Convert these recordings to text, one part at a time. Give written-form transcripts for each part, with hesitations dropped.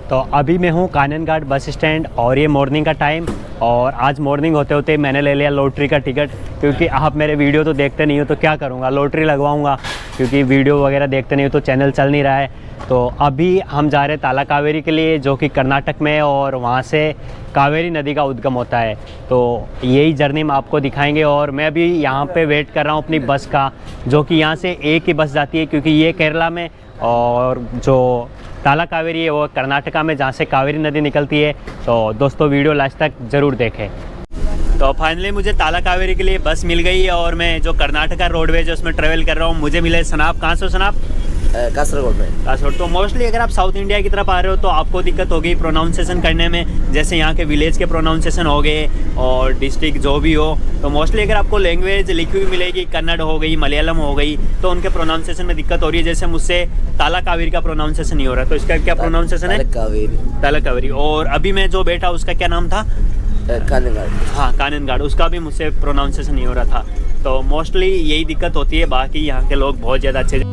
तो अभी मैं हूँ कानन घाट बस स्टैंड और ये मॉर्निंग का टाइम, और आज मॉर्निंग होते होते मैंने ले लिया लॉटरी का टिकट, क्योंकि आप मेरे वीडियो तो देखते नहीं हो तो क्या करूँगा, लॉटरी लगवाऊँगा, क्योंकि वीडियो वगैरह देखते नहीं हो तो चैनल चल नहीं रहा है। तो अभी हम जा रहे हैं तालाकावेरी के लिए, जो कि कर्नाटक में है, और वहाँ से कावेरी नदी का उद्गम होता है। तो यही जर्नी हम आपको दिखाएंगे। और मैं अभी यहाँ पे वेट कर रहा हूँ अपनी बस का, जो कि यहाँ से एक ही बस जाती है, क्योंकि ये केरला में और जो तालाकावेरी है वो कर्नाटका में, जहाँ से कावेरी नदी निकलती है। तो दोस्तों वीडियो लास्ट तक ज़रूर देखें। तो फाइनली मुझे तालाकावेरी के लिए बस मिल गई है, और मैं जो कर्नाटका रोडवेज है उसमें ट्रैवल कर रहा हूँ। मुझे मिले सनाब, कहाँ से सनाब? कासरगोड में। कासरगोड। तो मोस्टली अगर आप साउथ इंडिया की तरफ आ रहे हो तो आपको दिक्कत होगी प्रोनाउंसिएशन करने में, जैसे यहाँ के विलेज के प्रोनाउंसिएशन हो गए और डिस्ट्रिक्ट जो भी हो। तो मोस्टली अगर आपको लैंग्वेज लिखी हुई मिलेगी, कन्नड़ हो गई, मलयालम हो गई, तो उनके प्रोनाउंसिएशन में दिक्कत हो रही है। जैसे मुझसे तालाकावेरी का प्रोनाउंसिएशन नहीं हो रहा, तो इसका क्या प्रोनाउंसिएशन है? तालाकावेरी। और अभी मैं जो बैठा उसका क्या नाम था? कानन घाट। हाँ, कानन घाट। उसका भी मुझसे प्रोनाउंसिएशन नहीं हो रहा था। तो मोस्टली यही दिक्कत होती है, बाकी यहाँ के लोग बहुत ज़्यादा अच्छे।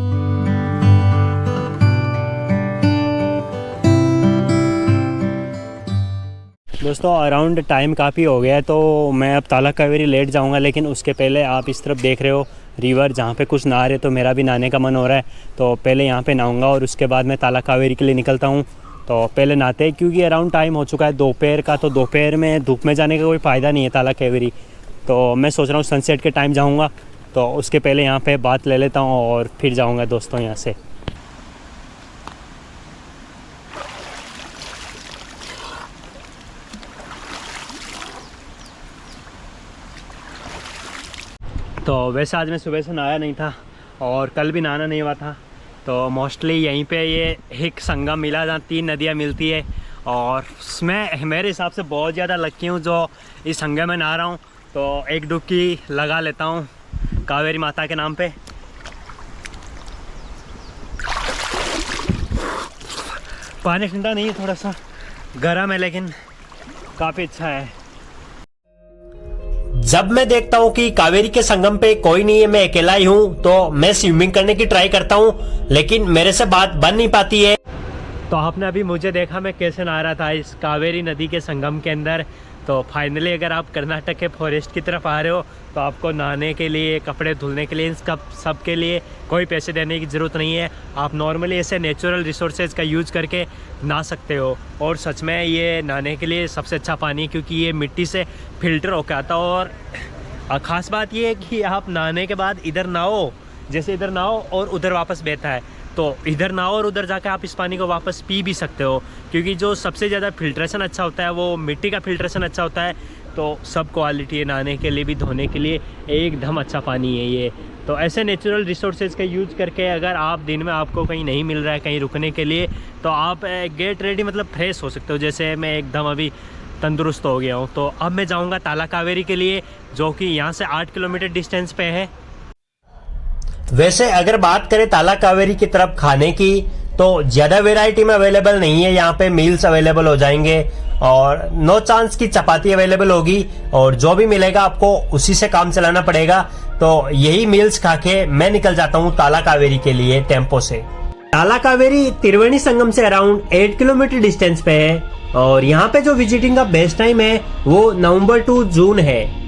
दोस्तों अराउंड टाइम काफ़ी हो गया है, तो मैं अब तालाकावेरी लेट जाऊंगा, लेकिन उसके पहले आप इस तरफ देख रहे हो रिवर, जहाँ पे कुछ नहा रहे, तो मेरा भी नहाने का मन हो रहा है। तो पहले यहाँ पे नहाऊंगा और उसके बाद मैं तालाकावेरी के लिए निकलता हूँ। तो पहले नहाते हैं, क्योंकि अराउंड टाइम हो चुका है दोपहर का, तो दोपहर में धूप में जाने का कोई फ़ायदा नहीं है तालाकावेरी। तो मैं सोच रहा हूँ सनसेट के टाइम जाऊँगा, तो उसके पहले यहाँ पर बात ले लेता हूँ और फिर जाऊँगा दोस्तों यहाँ से। तो वैसे आज मैं सुबह से नहाया नहीं था और कल भी नहाना नहीं हुआ था। तो मोस्टली यहीं पे ये एक संगम मिला जहाँ 3 नदियाँ मिलती है, और उसमें मेरे हिसाब से बहुत ज़्यादा लकी हूँ जो इस संगम में नहा रहा हूँ। तो एक डुबकी लगा लेता हूँ कावेरी माता के नाम पे। पानी ठंडा नहीं है, थोड़ा सा गर्म है, लेकिन काफ़ी अच्छा है। जब मैं देखता हूँ कि कावेरी के संगम पे कोई नहीं है, मैं अकेला ही हूँ, तो मैं स्विमिंग करने की ट्राई करता हूँ, लेकिन मेरे से बात बन नहीं पाती है। तो आपने अभी मुझे देखा मैं कैसे नहा रहा था इस कावेरी नदी के संगम के अंदर। तो फाइनली अगर आप कर्नाटक के फॉरेस्ट की तरफ आ रहे हो तो आपको नहाने के लिए, कपड़े धुलने के लिए, इन सब के लिए कोई पैसे देने की ज़रूरत नहीं है। आप नॉर्मली ऐसे नेचुरल रिसोर्सेज का यूज़ करके नहा सकते हो। और सच में ये नहाने के लिए सबसे अच्छा पानी है, क्योंकि ये मिट्टी से फिल्टर होकर आता है। और ख़ास बात ये है कि आप नहाने के बाद इधर नहाओ, जैसे इधर नहाओ और उधर वापस बहता है, तो इधर नहाओ और उधर जाकर आप इस पानी को वापस पी भी सकते हो, क्योंकि जो सबसे ज़्यादा फिल्ट्रेशन अच्छा होता है वो मिट्टी का फिल्ट्रेशन अच्छा होता है। तो सब क्वालिटी है, नहाने के लिए भी, धोने के लिए एकदम अच्छा पानी है ये। तो ऐसे नेचुरल रिसोर्सेज का यूज़ करके अगर आप दिन में आपको कहीं नहीं मिल रहा है कहीं रुकने के लिए, तो आप गेट रेडी, मतलब फ्रेश हो सकते हो। जैसे मैं एकदम अभी तंदुरुस्त हो गया हूँ। तो अब मैं जाऊँगा तालाकावेरी के लिए, जो कि यहाँ से 8 किलोमीटर डिस्टेंस पे है। वैसे अगर बात करें तालाकावेरी की तरफ खाने की, तो ज़्यादा वैरायटी में अवेलेबल नहीं है। यहाँ पे मील्स अवेलेबल हो जाएंगे और नो चांस की चपाती अवेलेबल होगी, और जो भी मिलेगा आपको उसी से काम चलाना पड़ेगा। तो यही मील्स खा के मैं निकल जाता हूँ तालाकावेरी के लिए टेम्पो से। तालाकावेरी त्रिवेणी संगम से अराउंड 8 किलोमीटर डिस्टेंस पे है, और यहाँ पे जो विजिटिंग का बेस्ट टाइम है वो नवंबर टू जून है।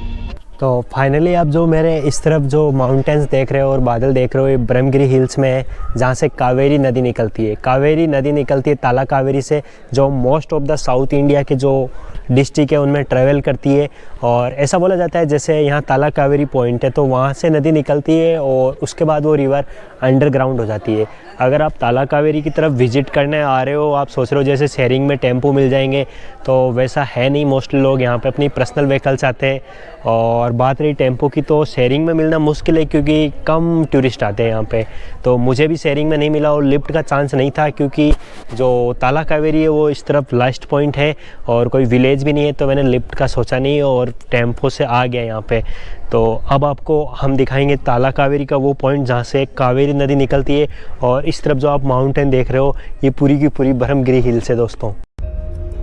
तो फाइनली आप जो मेरे इस तरफ जो माउंटेन्स देख रहे हो और बादल देख रहे हो, ये ब्रह्मगिरी हिल्स में है, जहाँ से कावेरी नदी निकलती है। कावेरी नदी निकलती है तालाकावेरी से, जो most of the south India के जो डिस्ट्रिक्ट है उनमें ट्रैवल करती है। और ऐसा बोला जाता है जैसे यहाँ तालाकावेरी पॉइंट है, तो वहाँ से नदी निकलती है और उसके बाद वो रिवर अंडरग्राउंड हो जाती है। अगर आप तालाकावेरी की तरफ विजिट करने आ रहे हो, आप सोच रहे हो जैसे शेयरिंग में टेम्पो मिल जाएंगे, तो वैसा है नहीं। मोस्टली लोग यहाँ पे अपनी पर्सनल व्हीकल्स आते हैं। और बात रही टेम्पो की, तो शेयरिंग में मिलना मुश्किल है, क्योंकि कम टूरिस्ट आते हैं यहाँ पे। तो मुझे भी शेयरिंग में नहीं मिला और लिफ्ट का चांस नहीं था, क्योंकि जो तालाकावेरी है वो इस तरफ लास्ट पॉइंट है और कोई विलेज भी नहीं है, तो मैंने लिफ्ट का सोचा नहीं और टेम्पो से आ गया यहाँ पे। तो अब आपको हम दिखाएंगे तालाकावेरी का वो पॉइंट जहाँ से कावेरी नदी निकलती है। और इस तरफ जो आप माउंटेन देख रहे हो, ये पूरी की पूरी ब्रह्मगिरी हिल्स है दोस्तों।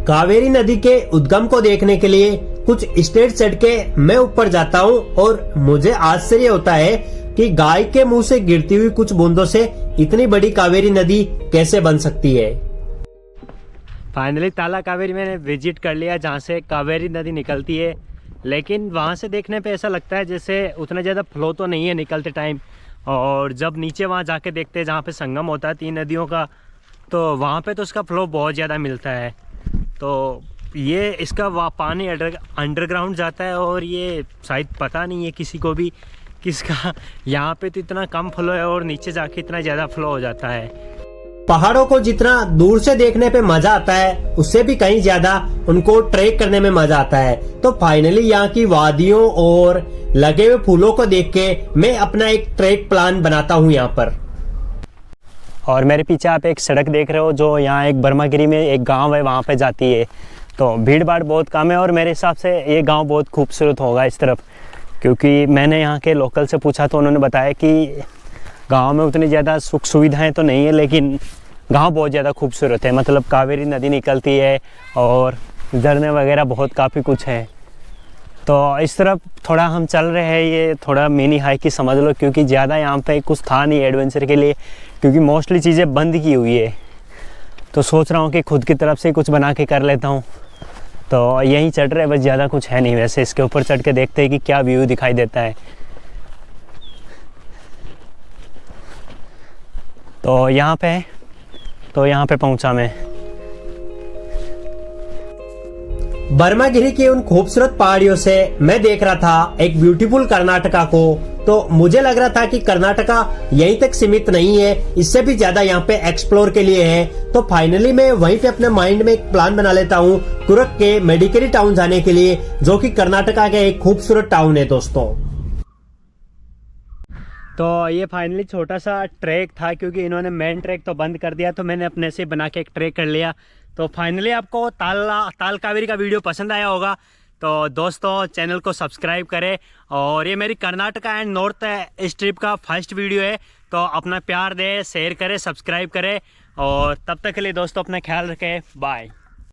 कावेरी नदी के उद्गम को देखने के लिए कुछ स्टेप चढ़ के मैं ऊपर जाता हूँ, और मुझे आश्चर्य होता है कि गाय के मुंह से गिरती हुई कुछ बूंदों से इतनी बड़ी कावेरी नदी कैसे बन सकती है। फाइनली ताला कावेरी मैंने विजिट कर लिया, जहाँ से कावेरी नदी निकलती है। लेकिन वहाँ से देखने पे ऐसा लगता है जैसे उतना ज़्यादा फ्लो तो नहीं है निकलते टाइम, और जब नीचे वहाँ जाके देखते हैं जहाँ पे संगम होता है 3 नदियों का, तो वहाँ पे तो उसका फ्लो बहुत ज़्यादा मिलता है। तो ये इसका पानी अंडरग्राउंड जाता है, और ये शायद पता नहीं है किसी को भी किसका यहाँ पे तो इतना कम फ्लो है और नीचे जाके इतना ज़्यादा फ्लो हो जाता है। पहाड़ों को जितना दूर से देखने पे मजा आता है, उससे भी कहीं ज्यादा उनको ट्रेक करने में मजा आता है। तो फाइनली यहाँ की वादियों और लगे हुए फूलों को देख के मैं अपना एक ट्रेक प्लान बनाता हूँ यहाँ पर। और मेरे पीछे आप एक सड़क देख रहे हो जो यहाँ एक बर्मागिरी में एक गांव है, वहाँ पे जाती है। तो भीड़ भाड़ बहुत कम है, और मेरे हिसाब से ये गांव बहुत खूबसूरत होगा इस तरफ, क्योंकि मैंने यहाँ के लोकल से पूछा तो उन्होंने बताया कि गांव में उतनी ज़्यादा सुख सुविधाएं तो नहीं है, लेकिन गांव बहुत ज़्यादा खूबसूरत है। मतलब कावेरी नदी निकलती है और झरने वगैरह बहुत काफ़ी कुछ है। तो इस तरफ थोड़ा हम चल रहे हैं, ये थोड़ा मिनी हाइक ही समझ लो, क्योंकि ज़्यादा यहाँ पे कुछ था नहीं एडवेंचर के लिए, क्योंकि मोस्टली चीज़ें बंद की हुई है। तो सोच रहा हूँ कि खुद की तरफ से कुछ बना के कर लेता हूँ। तो यहीं चढ़ रहे, बस ज़्यादा कुछ है नहीं। वैसे इसके ऊपर चढ़ के देखते हैं कि क्या व्यू दिखाई देता है। तो यहाँ पे पहुँचा मैं। बर्मागिरी की उन खूबसूरत पहाड़ियों से मैं देख रहा था एक ब्यूटीफुल कर्नाटका को। तो मुझे लग रहा था कि कर्नाटका यहीं तक सीमित नहीं है, इससे भी ज्यादा यहाँ पे एक्सप्लोर के लिए है। तो फाइनली मैं वहीं पे अपने माइंड में एक प्लान बना लेता हूँ कुरक के मेडिकेरी टाउन जाने के लिए, जो कि कर्नाटका का एक खूबसूरत टाउन है दोस्तों। तो ये फाइनली छोटा सा ट्रैक था, क्योंकि इन्होंने मेन ट्रैक तो बंद कर दिया, तो मैंने अपने से बना के एक ट्रैक कर लिया। तो फाइनली आपको ताल कावेरी का वीडियो पसंद आया होगा, तो दोस्तों चैनल को सब्सक्राइब करें। और ये मेरी Karnataka and north east trip का फर्स्ट वीडियो है, तो अपना प्यार दें, शेयर करें, सब्सक्राइब करें। और तब तक के लिए दोस्तों अपना ख्याल रखें। बाय।